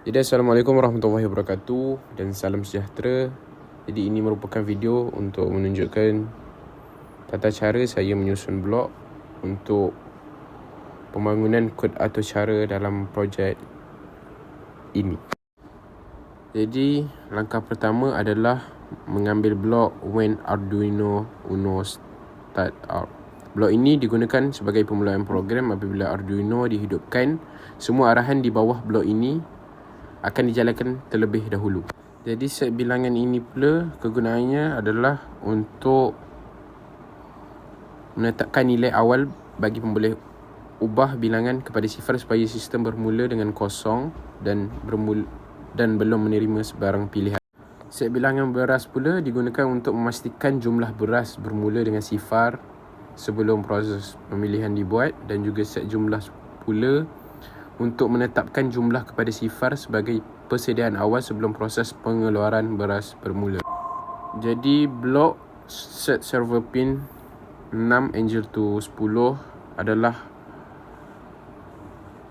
Jadi Assalamualaikum warahmatullahi wabarakatuh dan salam sejahtera. Jadi ini merupakan video untuk menunjukkan tata cara saya menyusun blok untuk pembangunan kod atau cara dalam projek ini. Jadi langkah pertama adalah mengambil blok when Arduino Uno start up. Blok ini digunakan sebagai pemulaan program apabila Arduino dihidupkan. Semua arahan di bawah blok ini akan dijalankan terlebih dahulu. Jadi set bilangan ini pula kegunaannya adalah untuk menetapkan nilai awal bagi pemboleh ubah bilangan kepada sifar supaya sistem bermula dengan kosong dan belum menerima sebarang pilihan. Set bilangan beras pula digunakan untuk memastikan jumlah beras bermula dengan sifar sebelum proses pemilihan dibuat, dan juga set jumlah pula untuk menetapkan jumlah kepada sifar sebagai persediaan awal sebelum proses pengeluaran beras bermula. Jadi blok set server pin 6 Angel to 10 adalah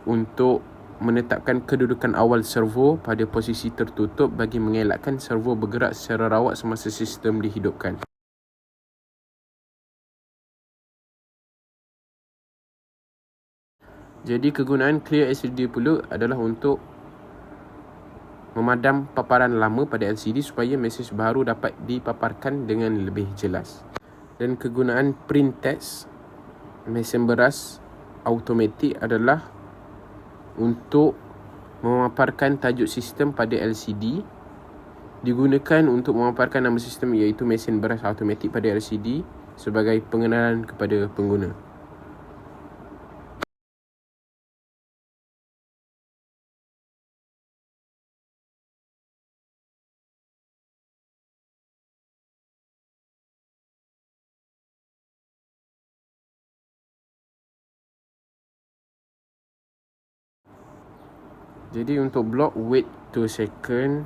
untuk menetapkan kedudukan awal servo pada posisi tertutup bagi mengelakkan servo bergerak secara rawat semasa sistem dihidupkan. Jadi kegunaan clear LCD pula adalah untuk memadam paparan lama pada LCD supaya mesej baru dapat dipaparkan dengan lebih jelas. Dan kegunaan print text mesin beras automatik adalah untuk memaparkan tajuk sistem pada LCD. Digunakan untuk memaparkan nama sistem iaitu mesin beras automatik pada LCD sebagai pengenalan kepada pengguna. Jadi untuk blok wait 2 second,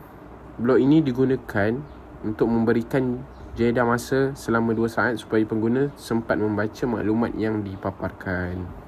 blok ini digunakan untuk memberikan jeda masa selama 2 saat supaya pengguna sempat membaca maklumat yang dipaparkan.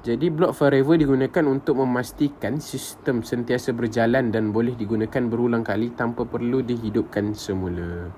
Jadi blok forever digunakan untuk memastikan sistem sentiasa berjalan dan boleh digunakan berulang kali tanpa perlu dihidupkan semula.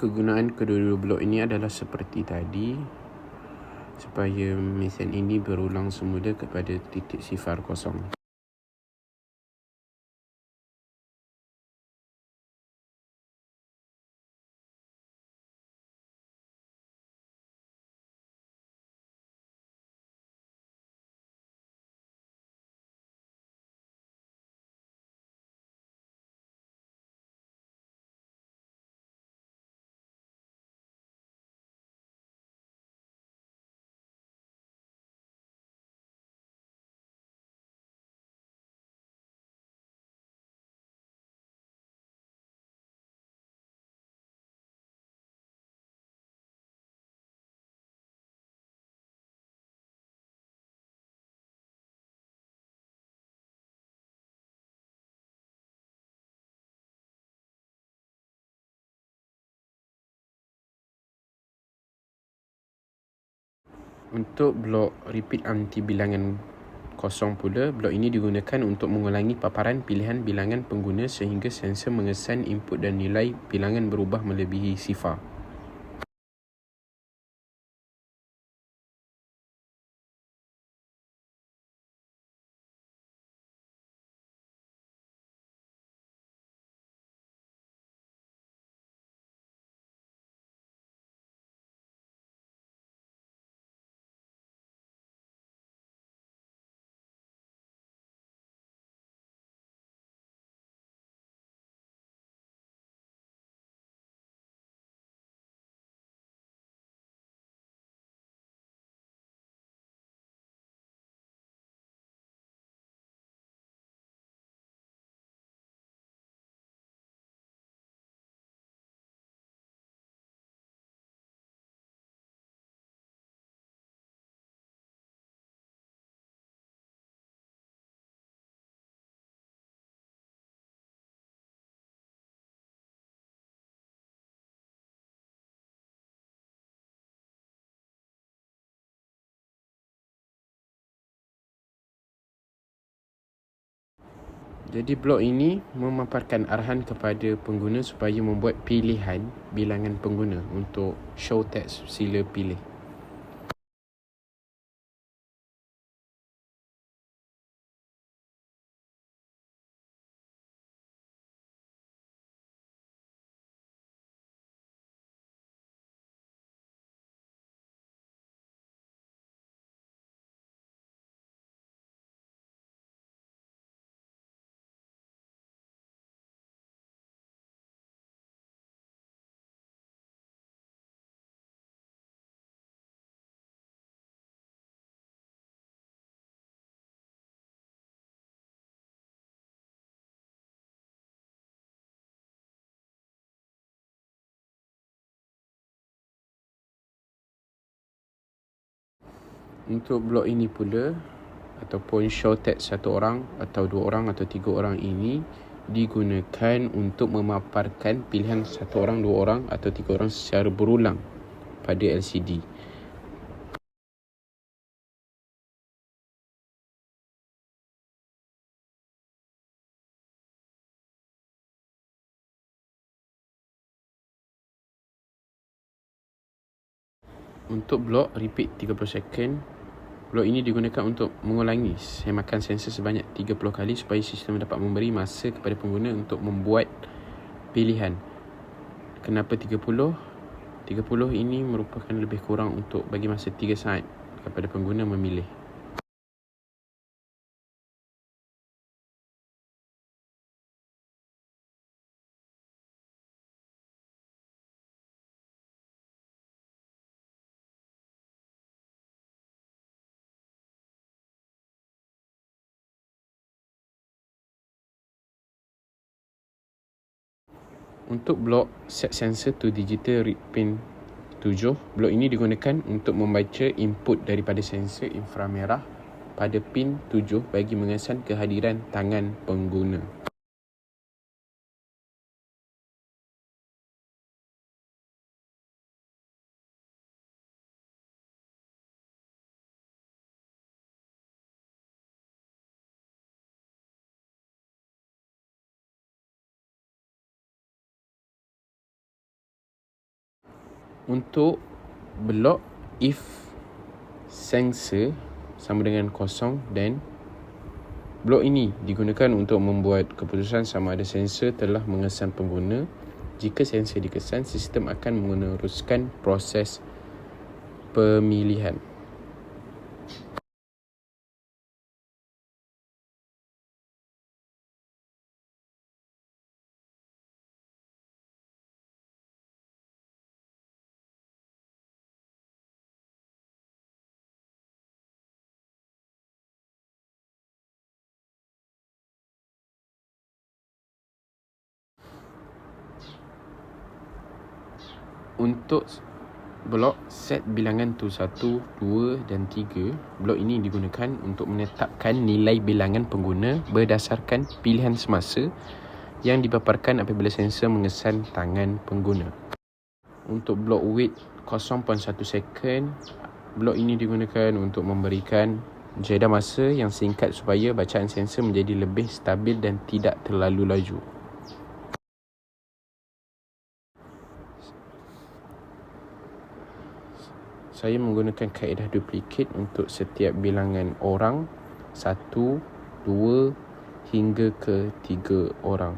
Kegunaan kedua-dua blok ini adalah seperti tadi, supaya mesin ini berulang semula kepada titik sifar kosong. Untuk blok repeat anti bilangan kosong pula, blok ini digunakan untuk mengulangi paparan pilihan bilangan pengguna sehingga sensor mengesan input dan nilai bilangan berubah melebihi sifar. Jadi blok ini memaparkan arahan kepada pengguna supaya membuat pilihan bilangan pengguna untuk show text sila pilih. Untuk blok ini pula ataupun show text satu orang atau dua orang atau tiga orang ini digunakan untuk memaparkan pilihan satu orang, dua orang atau tiga orang secara berulang pada LCD. Untuk blok repeat 30 second, blok ini digunakan untuk mengulangi semakan sensor sebanyak 30 kali supaya sistem dapat memberi masa kepada pengguna untuk membuat pilihan. Kenapa 30? 30 ini merupakan lebih kurang untuk bagi masa 3 saat kepada pengguna memilih. Untuk blok set sensor to digital read pin 7, blok ini digunakan untuk membaca input daripada sensor inframerah pada pin 7 bagi mengesan kehadiran tangan pengguna. Untuk blok if sensor sama dengan kosong, dan blok ini digunakan untuk membuat keputusan sama ada sensor telah mengesan pengguna. Jika sensor dikesan, sistem akan meneruskan proses pemilihan. Untuk blok set bilangan tu 1, 2 dan 3, blok ini digunakan untuk menetapkan nilai bilangan pengguna berdasarkan pilihan semasa yang dipaparkan apabila sensor mengesan tangan pengguna. Untuk blok wait 0.1 second, blok ini digunakan untuk memberikan jeda masa yang singkat supaya bacaan sensor menjadi lebih stabil dan tidak terlalu laju. Saya menggunakan kaedah duplicate untuk setiap bilangan orang 1, 2 hingga ke 3 orang.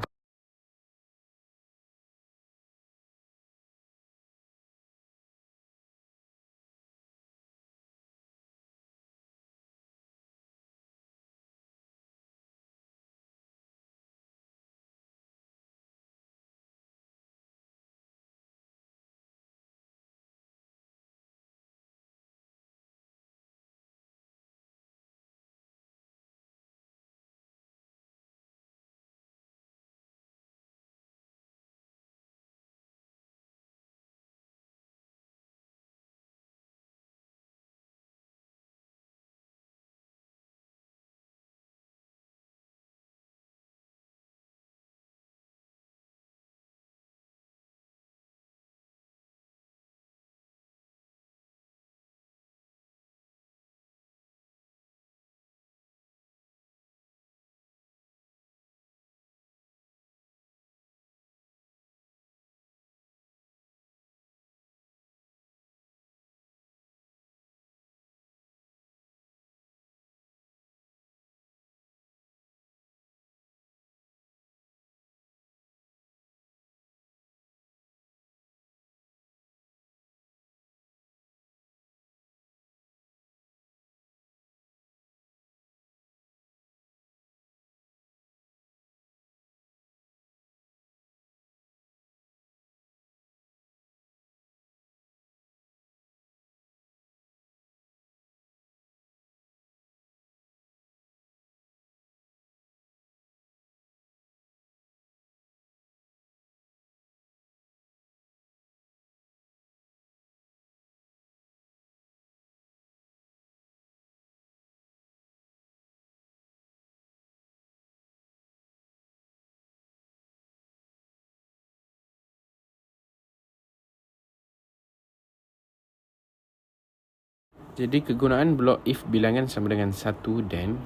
Jadi kegunaan blok if bilangan sama dengan 1 dan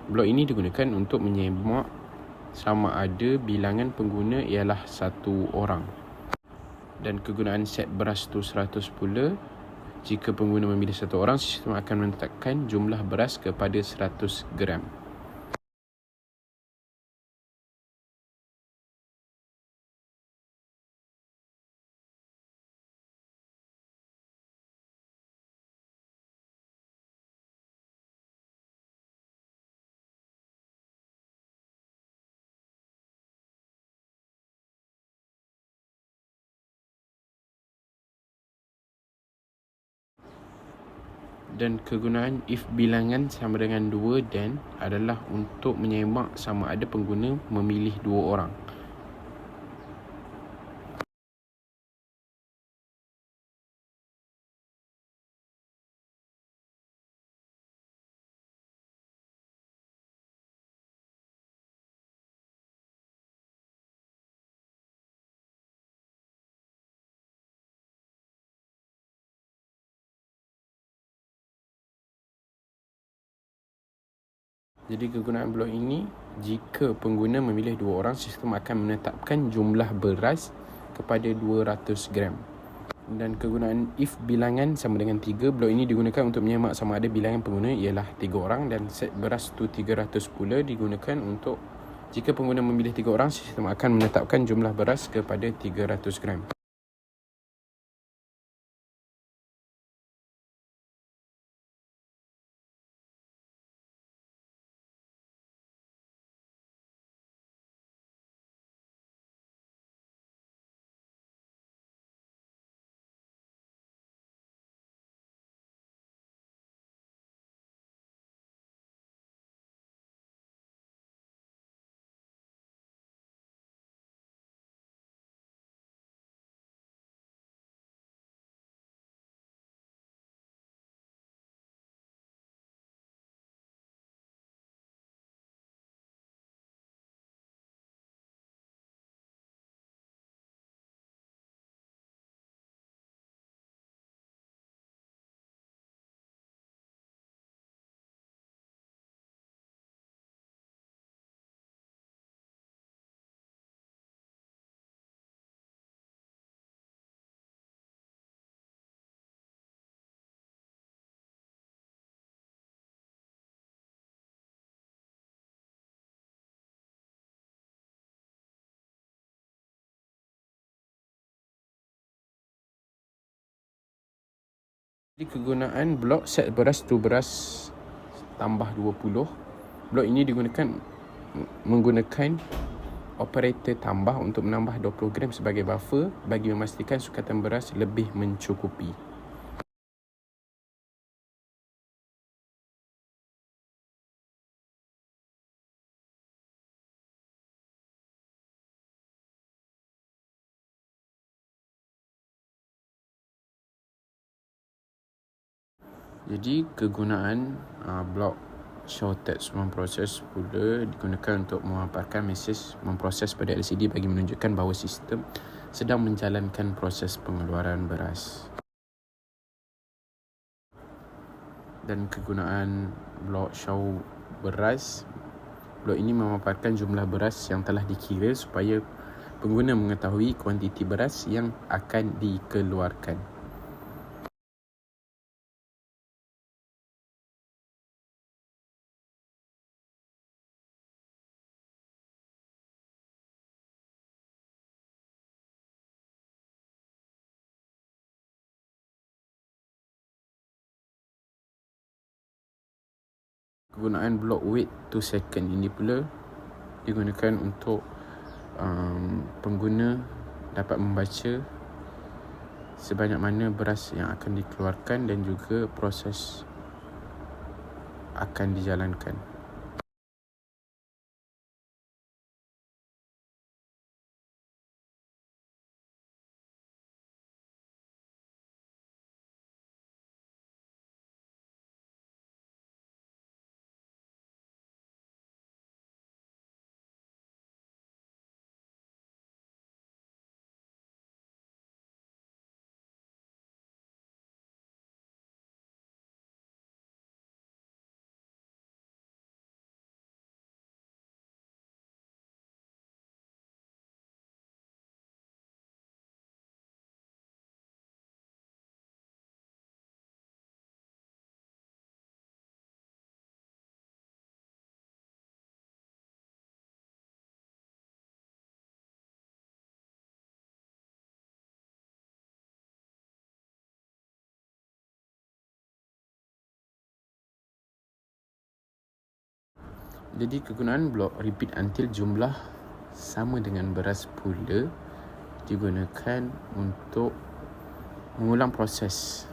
blok ini digunakan untuk menyemak sama ada bilangan pengguna ialah 1 orang. Dan kegunaan set beras tu 100 pula, jika pengguna memilih 1 orang, sistem akan menetapkan jumlah beras kepada 100 gram. Dan kegunaan if bilangan sama dengan 2 dan adalah untuk menyemak sama ada pengguna memilih 2 orang. Jadi kegunaan blok ini, jika pengguna memilih 2 orang, sistem akan menetapkan jumlah beras kepada 200 gram. Dan kegunaan if bilangan sama dengan 3, blok ini digunakan untuk menyemak sama ada bilangan pengguna ialah 3 orang, dan set beras tu 300 pula digunakan untuk jika pengguna memilih 3 orang, sistem akan menetapkan jumlah beras kepada 300 gram. Jadi kegunaan blok set beras tu beras tambah 20. Blok ini menggunakan operator tambah untuk menambah 20 gram sebagai buffer bagi memastikan sukatan beras lebih mencukupi. Jadi kegunaan blok show text memproses pula digunakan untuk memaparkan mesej memproses pada LCD bagi menunjukkan bahawa sistem sedang menjalankan proses pengeluaran beras. Dan kegunaan blok show beras, blok ini memaparkan jumlah beras yang telah dikira supaya pengguna mengetahui kuantiti beras yang akan dikeluarkan. Kegunaan blok wait 2 second ini pula digunakan untuk pengguna dapat membaca sebanyak mana beras yang akan dikeluarkan dan juga proses akan dijalankan. Jadi kegunaan blok repeat until jumlah sama dengan beras pula digunakan untuk mengulang proses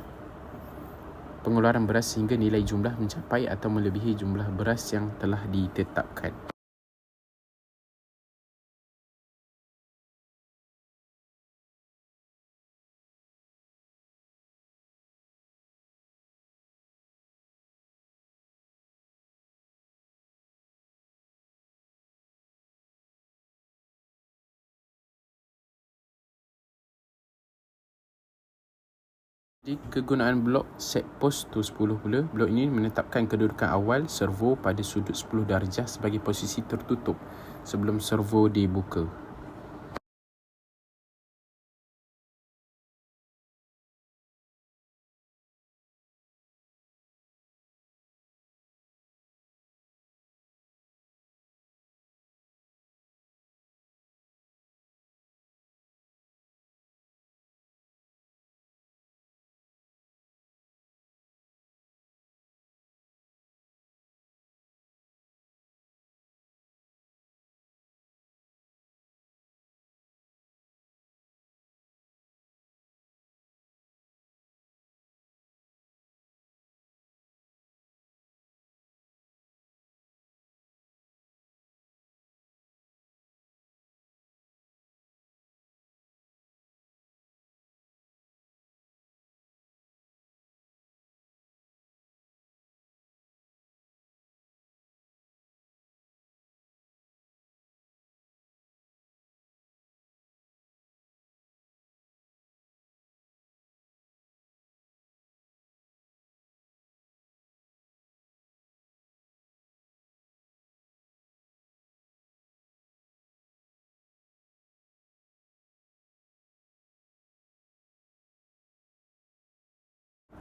pengeluaran beras sehingga nilai jumlah mencapai atau melebihi jumlah beras yang telah ditetapkan. Di kegunaan blok set post to 10 pula, blok ini menetapkan kedudukan awal servo pada sudut 10 darjah sebagai posisi tertutup sebelum servo dibuka.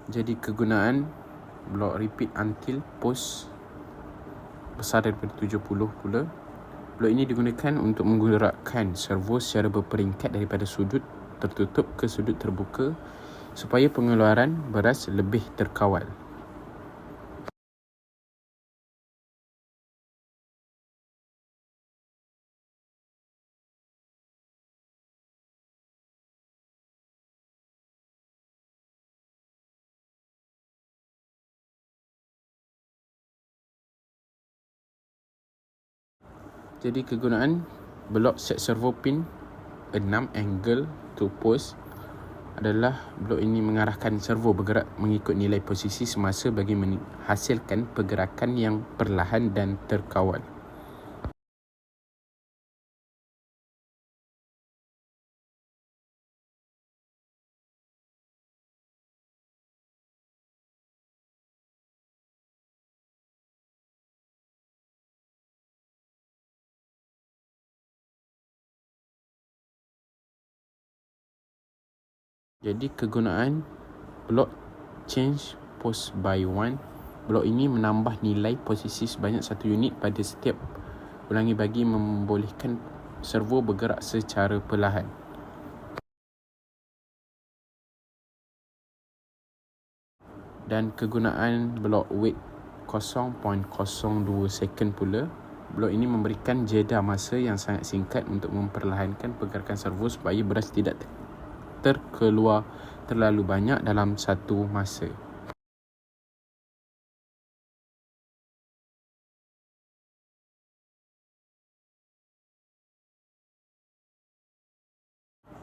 Jadi kegunaan blok repeat until post besar daripada 70 pula. Blok ini digunakan untuk menggerakkan servo secara berperingkat daripada sudut tertutup ke sudut terbuka supaya pengeluaran beras lebih terkawal. Jadi kegunaan blok set servo pin 6 angle to post adalah blok ini mengarahkan servo bergerak mengikut nilai posisi semasa bagi menghasilkan pergerakan yang perlahan dan terkawal. Jadi kegunaan blok change post by one, blok ini menambah nilai posisi sebanyak 1 unit pada setiap ulangi bagi membolehkan servo bergerak secara perlahan. Dan kegunaan blok wait 0.02 second pula, blok ini memberikan jeda masa yang sangat singkat untuk memperlahankan pergerakan servo supaya beras tidak terkeluar terlalu banyak dalam satu masa.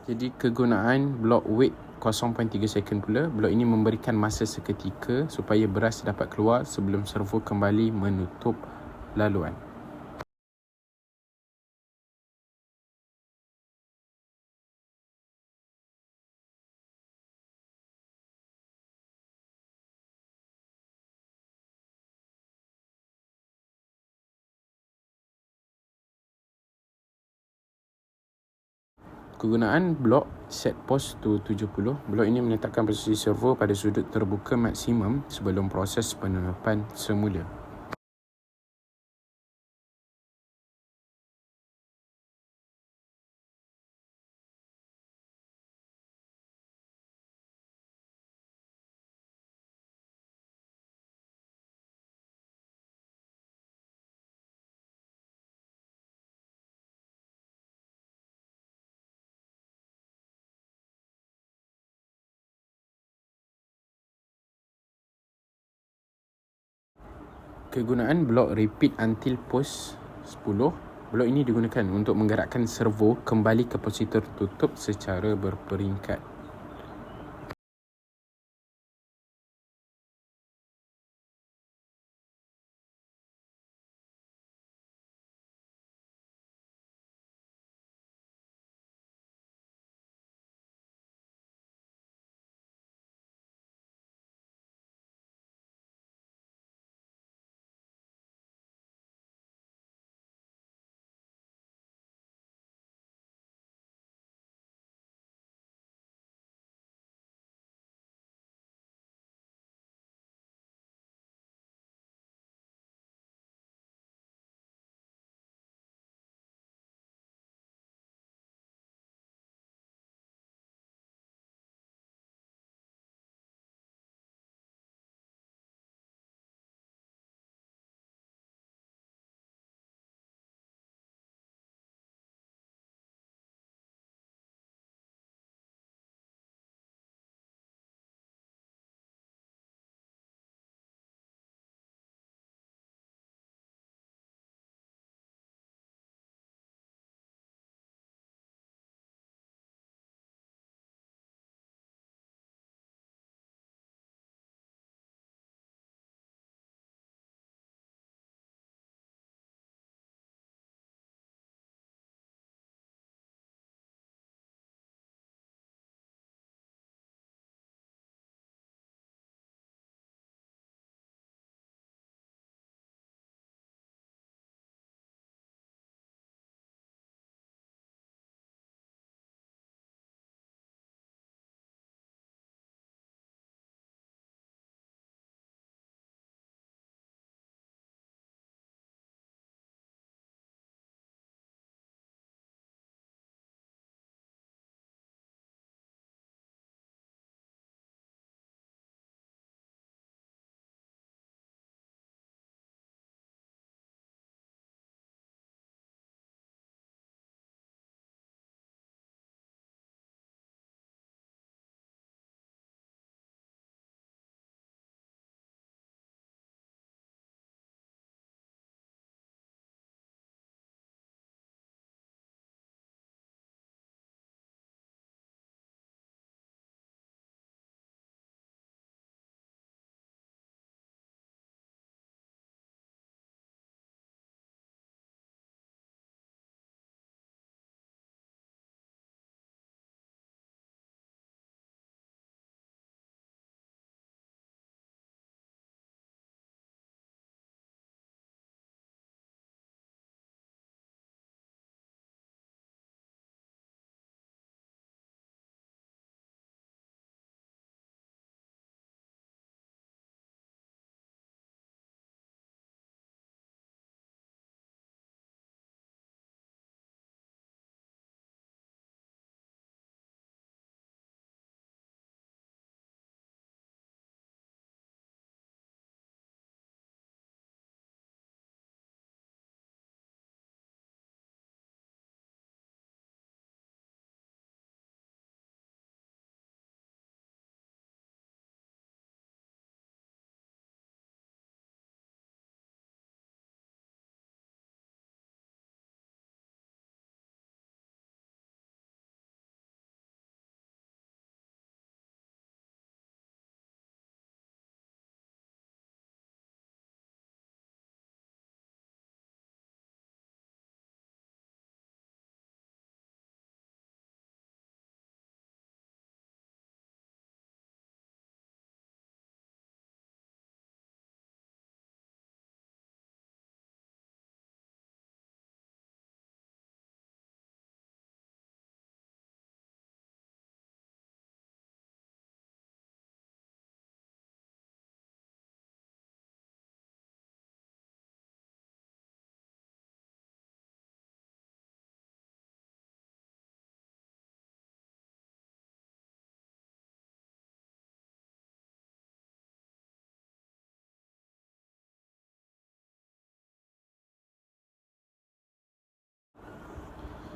Jadi kegunaan blok wait 0.3 second pula, blok ini memberikan masa seketika supaya beras dapat keluar sebelum servo kembali menutup laluan. Kegunaan blok set post to 70, blok ini menetapkan posisi servo pada sudut terbuka maksimum sebelum proses penutupan semula. Kegunaan blok repeat until post 10. Blok ini digunakan untuk menggerakkan servo kembali ke posisi tertutup secara berperingkat.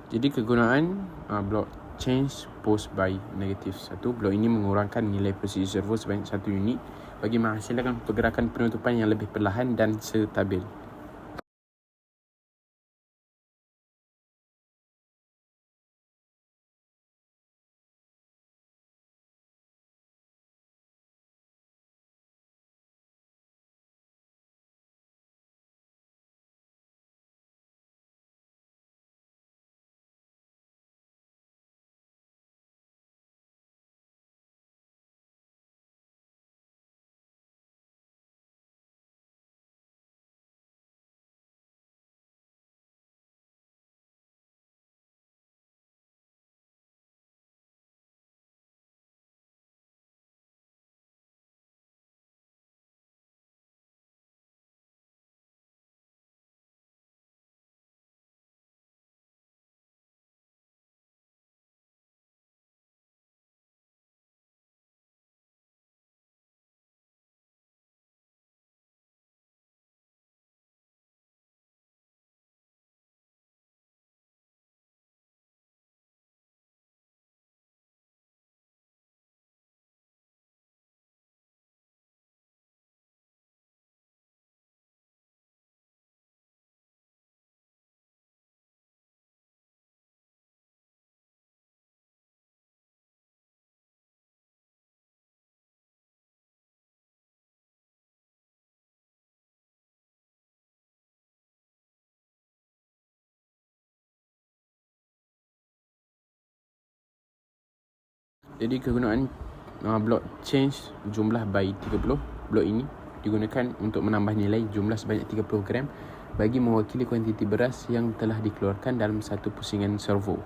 Jadi kegunaan blok change post by -1. Blok ini mengurangkan nilai posisi servo sebanyak 1 unit bagi menghasilkan pergerakan penutupan yang lebih perlahan dan stabil. Jadi kegunaan blok change jumlah by 30. Blok ini digunakan untuk menambah nilai jumlah sebanyak 30 gram bagi mewakili kuantiti beras yang telah dikeluarkan dalam satu pusingan servo.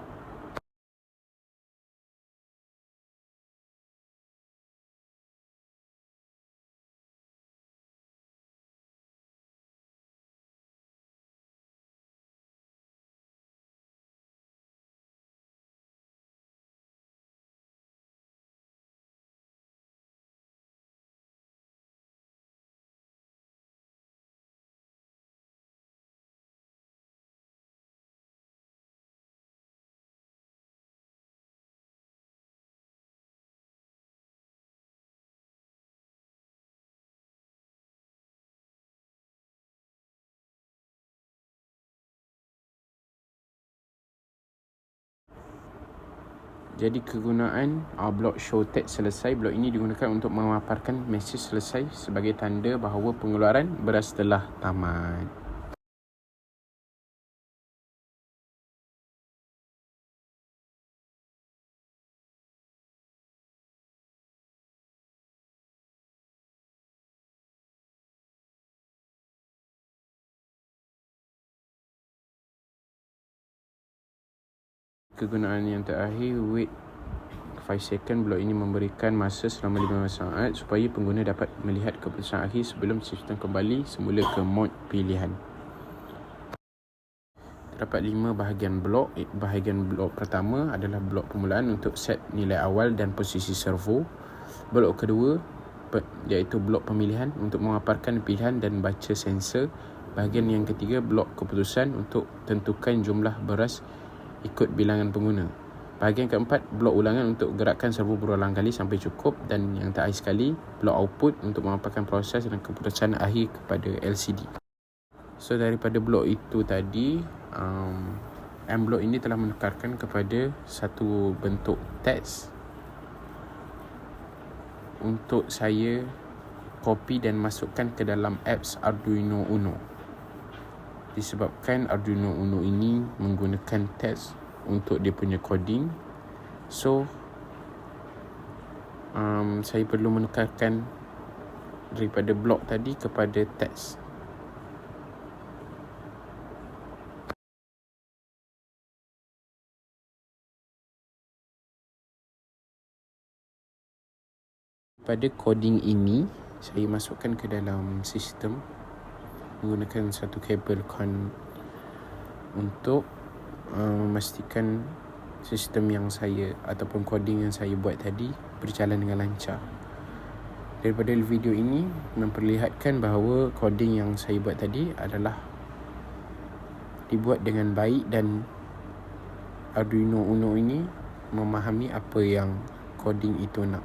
Jadi kegunaan blok show text selesai. Blok ini digunakan untuk memaparkan mesej selesai sebagai tanda bahawa pengeluaran beras telah tamat. Kegunaan yang terakhir, wait 5 second. Blok ini memberikan masa selama 15 saat supaya pengguna dapat melihat keputusan akhir sebelum sistem kembali semula ke mod pilihan. Terdapat 5 bahagian blok. Bahagian blok pertama adalah blok permulaan untuk set nilai awal dan posisi servo. Blok kedua iaitu blok pemilihan untuk memaparkan pilihan dan baca sensor. Bahagian yang ketiga, blok keputusan untuk tentukan jumlah beras ikut bilangan pengguna. Bahagian keempat, blok ulangan untuk gerakkan servo berulang kali sampai cukup. Dan yang terakhir sekali, blok output untuk memaparkan proses dan keputusan akhir kepada LCD. So daripada blok itu tadi, M-block ini telah menukarkan kepada satu bentuk teks untuk saya copy dan masukkan ke dalam apps Arduino Uno. Disebabkan Arduino Uno ini menggunakan teks untuk dia punya coding, so saya perlu menukarkan daripada blok tadi kepada teks. Pada coding ini, saya masukkan ke dalam sistem menggunakan satu kabel CON untuk memastikan sistem yang saya ataupun coding yang saya buat tadi berjalan dengan lancar. Daripada video ini memperlihatkan bahawa coding yang saya buat tadi adalah dibuat dengan baik dan Arduino Uno ini memahami apa yang coding itu nak.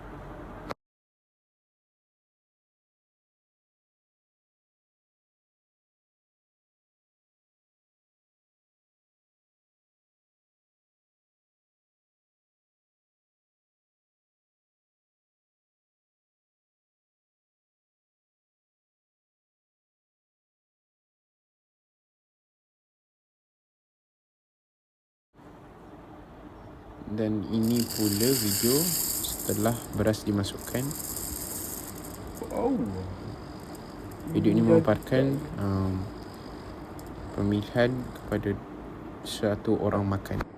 Dan ini pula video setelah beras dimasukkan. Video ini memaparkan pemilihan kepada satu orang makan.